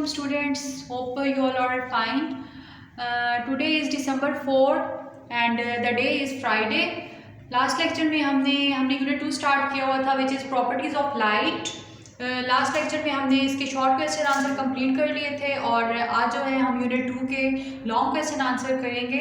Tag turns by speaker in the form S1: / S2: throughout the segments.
S1: students. Hope you all are fine. Today is December 4 and the day is Friday. Last lecture में हमने unit 2 start किया हुआ था which is properties of light. Last lecture में हमने इसके short question answer complete कर लिए थे और आज जो है हम यूनिट 2 के लॉन्ग क्वेश्चन आंसर करेंगे.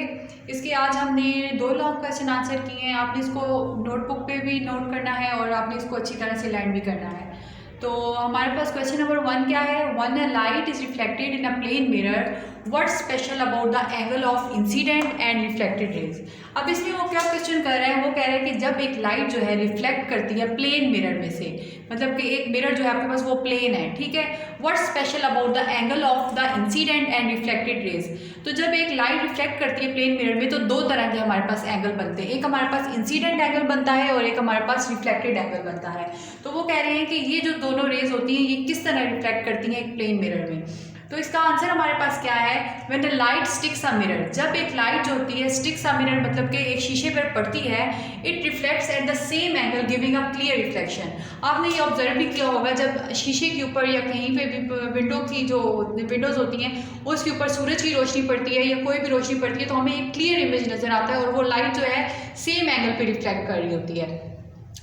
S1: इसके आज हमने 2 लॉन्ग क्वेश्चन आंसर किए हैं. आपने इसको नोटबुक पे भी नोट करना है और आपने इसको अच्छी तरह से लर्न भी करना है. तो हमारे पास क्वेश्चन नंबर 1 क्या है. One a light is reflected in a plane mirror, what special about the angle of incident and reflected rays. अब इसमें वो क्या क्वेश्चन कर रहा है, वो कह रहा है कि जब एक लाइट जो है रिफ्लेक्ट करती है प्लेन मिरर में से, मतलब कि एक मिरर जो है आपके पास वो प्लेन है, ठीक है. What special about the angle of the incident and reflected raise. तो जब एक लाइट रिफ्लेक्ट करती है प्लेन मिरर में तो 2 तरह के हमारे पास एंगल बनते हैं. एक हमारे पास इंसिडेंट एंगल बनता है और एक हमारे पास रिफ्लेक्टेड एंगल बनता है. तो वो कह रहे हैं कि ये जो दोनों रेज होती हैं ये किस तरह रिफ्लेक्ट करती हैं एक प्लेन मिरर में. तो इसका आंसर हमारे पास क्या है. When the light sticks a mirror, जब एक लाइट जो होती है स्टिक्स अ मिरर मतलब कि एक शीशे पर पड़ती है, it reflects at the same angle giving a clear reflection. आपने ये ऑब्जर्व भी किया होगा जब शीशे के ऊपर या कहीं पे भी विंडो की जो विंडोज़ होती हैं उसके ऊपर सूरज की रोशनी पड़ती है या कोई भी रोशनी पड़ती है तो हमें एक क्लियर इमेज नज़र आता है और वो लाइट जो है सेम एंगल पे रिफ्लेक्ट कर रही होती है.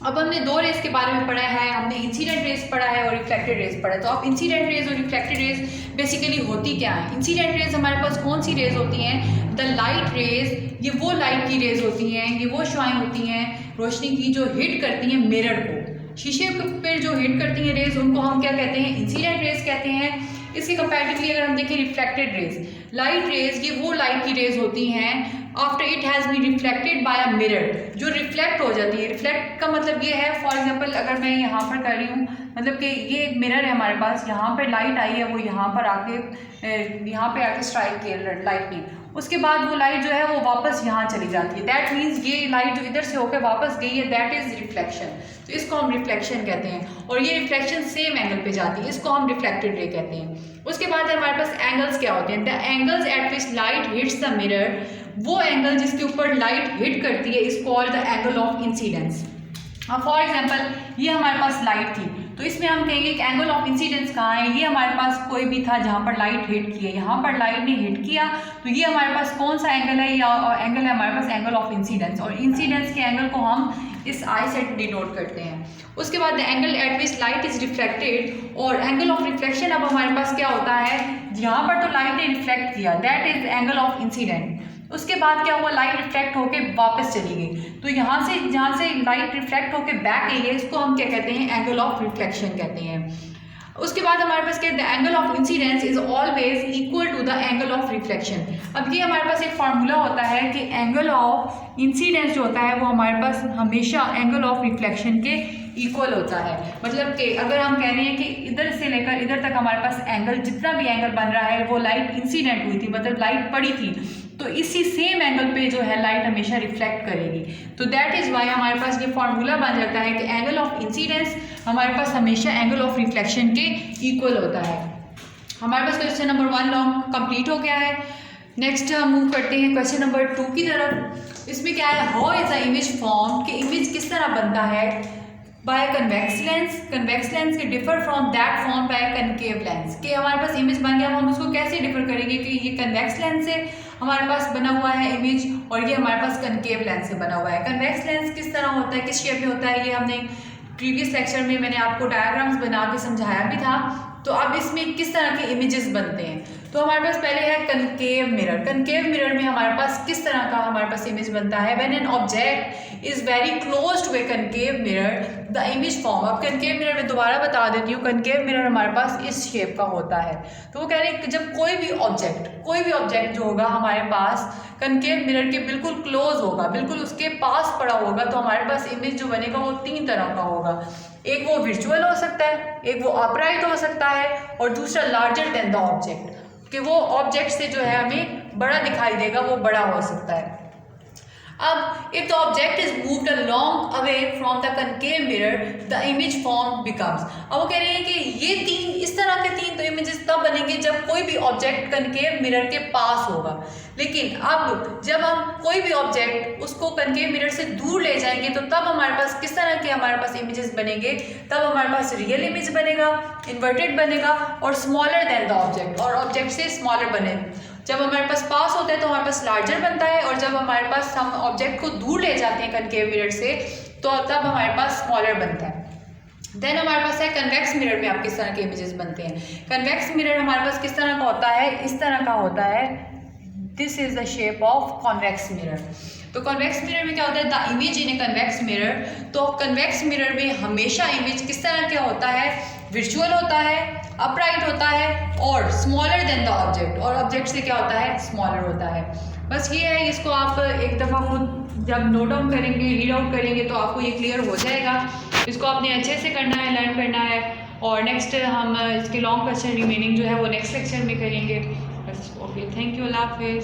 S1: अब हमने 2 रेज के बारे में पढ़ा है, हमने इंसिडेंट रेज पढ़ा है और रिफ्लेक्टेड रेज पढ़ा है. तो अब इंसिडेंट रेज और रिफ्लेक्टेड रेज बेसिकली होती क्या है. इंसिडेंट रेज हमारे पास कौन सी रेज होती हैं. द लाइट रेज, ये वो लाइट की रेज होती हैं, ये वो शुआएं होती हैं रोशनी की जो हिट करती हैं मिरर को. शीशे पर जो हिट करती हैं रेज उनको हम क्या कहते हैं, इंसिडेंट रेज कहते हैं. इसके कंपैरेटिवली अगर हम देखें रिफ्लेक्टेड रेज, लाइट रेज ये वो लाइट की रेज होती हैं after it has been reflected by a mirror, जो रिफ्लेक्ट हो जाती है. रिफ्लेक्ट का मतलब ये है, फॉर एग्जांपल अगर मैं यहाँ पर कर रही हूँ, मतलब कि ये एक मिरर है हमारे पास, यहाँ पर लाइट आई है, वो यहाँ पर आके स्ट्राइक किया लाइट ने, उसके बाद वो लाइट जो है वो वापस यहाँ चली जाती है. दैट मीन्स ये लाइट जो इधर से होकर वापस गई है दैट इज़ रिफ्लेक्शन. तो इसको हम रिफ्लेक्शन कहते हैं और ये रिफ्लेक्शन सेम एंगल पे जाती है, इसको हम रिफ्लेक्टेड रे कहते हैं. उसके बाद हमारे पास एंगल्स क्या होते हैं. The angles eight which light hits the mirror, वो एंगल जिसके ऊपर लाइट हिट करती है is called the angle of incidence. For example ये हमारे पास लाइट थी तो इसमें हम कहेंगे कि एंगल ऑफ इंसिडेंस कहाँ है. ये हमारे पास कोई भी था जहाँ पर लाइट हिट की है, यहाँ पर लाइट ने हिट किया तो ये हमारे पास कौन सा एंगल है, या एंगल है हमारे पास एंगल ऑफ इंसिडेंस. और इंसिडेंस के एंगल को हम इस आई से डिनोट करते हैं. उसके बाद the angle eight which light is reflected, और एंगल ऑफ रिफ्लेक्शन अब हमारे पास क्या होता है, यहाँ पर तो लाइट ने रिफ्लेक्ट किया that is angle of incident. उसके बाद क्या हुआ, लाइट रिफ्लेक्ट होकर वापस चली गई तो जहाँ से लाइट रिफ्लेक्ट होकर बैक गई है इसको हम क्या कहते हैं, एंगल ऑफ रिफ्लेक्शन कहते हैं. उसके बाद हमारे पास क्या, the angle of incidence is always equal to the angle of reflection. अब ये हमारे पास एक फार्मूला होता है कि एंगल ऑफ इंसिडेंस जो होता है वो हमारे पास हमेशा एंगल ऑफ रिफ्लेक्शन के इक्वल होता है. मतलब कि अगर हम कह रहे हैं कि इधर से लेकर इधर तक हमारे पास एंगल, जितना भी एंगल बन रहा है वो लाइट इंसिडेंट हुई थी, मतलब लाइट पड़ी थी, तो इसी सेम एंगल पे जो है लाइट हमेशा रिफ्लेक्ट करेगी. तो दैट इज़ वाई हमारे पास ये फार्मूला बन जाता है कि एंगल ऑफ इंसिडेंस हमारे पास हमेशा एंगल ऑफ रिफ्लेक्शन के इक्वल होता है. हमारे पास क्वेश्चन नंबर 1 लॉन्ग कंप्लीट हो गया है. नेक्स्ट हम मूव करते हैं क्वेश्चन नंबर 2 की तरफ. इसमें क्या है, how is the image form, कि इमेज किस तरह बनता है by convex lens. Convex lens के differ from that form by concave lens. कि हमारे पास इमेज बन गया, हम उसको कैसे डिफर करेंगे कि ये कन्वेक्स लेंस से हमारे पास बना हुआ है इमेज और ये हमारे पास कनकेव लेंस से बना हुआ है. कन्वेक्स लेंस किस तरह होता है, किस शेप में होता है, ये हमने प्रीवियस लेक्चर में मैंने आपको डायग्राम्स बना के समझाया भी था. तो अब इसमें किस तरह के इमेजेस बनते हैं, तो हमारे पास पहले है कनकेव मिरर. कनकेव मिरर में हमारे पास किस तरह का हमारे पास इमेज बनता है, when an object is very close to a concave mirror the image form. अब कनकेव मिरर में दोबारा बता देती हूँ, कनकेव मिरर हमारे पास इस शेप का होता है. तो वो कह रहे हैं कि जब कोई भी ऑब्जेक्ट जो होगा हमारे पास कनकेव मिरर के बिल्कुल क्लोज होगा, बिल्कुल उसके पास पड़ा होगा, तो हमारे पास इमेज जो बनेगा वो 3 तरह का होगा. एक वो विजुअल हो सकता है, एक वो अपराइट हो सकता है और दूसरा लार्जर देन द ऑब्जेक्ट, कि वो ऑब्जेक्ट से जो है हमें बड़ा दिखाई देगा, वो बड़ा हो सकता है. अब if the object is moved along away from the concave mirror the image form becomes. अब वो कह रहे हैं कि ये 3 इस तरह के 3 तो इमेजेस तब बनेंगे जब कोई भी ऑब्जेक्ट कनकेव मिरर के पास होगा। लेकिन अब जब हम कोई भी ऑब्जेक्ट उसको कनकेव मिरर से दूर ले जाएंगे तो तब हमारे पास किस तरह के हमारे पास इमेजेस बनेंगे, तब हमारे पास रियल इमेज बनेगा, इन्वर्टेड बनेगा और स्मॉलर देन द ऑब्जेक्ट, और ऑब्जेक्ट से स्मॉलर बने। जब हमारे पास होता है तो हमारे पास लार्जर बनता है, और जब हमारे पास हम ऑब्जेक्ट को दूर ले जाते हैं कनकेव मिरर से तो तब हमारे पास स्मॉलर बनता है। देन हमारे पास है कन्वेक्स मिरर में आप किस तरह के इमेजेस बनते हैं। कन्वेक्स मिरर हमारे पास किस तरह का होता है, इस तरह का होता है। This is the shape of convex mirror. तो कन्वेक्स मिरर में क्या होता है, the image in a convex mirror. तो कन्वेक्स मिरर में हमेशा इमेज किस तरह का होता है, विजुअल होता है, अपराइट होता है और स्मॉलर देन द ऑब्जेक्ट, और ऑब्जेक्ट से क्या होता है, स्मॉलर होता है। बस ये है, इसको आप एक दफ़ा खुद जब नोट डाउन करेंगे, रीड आउट करेंगे तो आपको ये क्लियर हो जाएगा। इसको आपने अच्छे से करना है, लर्न करना है, और नेक्स्ट हम इसके लॉन्ग क्वेश्चन रिमेनिंग जो है वो नेक्स्ट लेक्चर में करेंगे। बस ओके, थैंक यू, अल्लाह हाफिज़।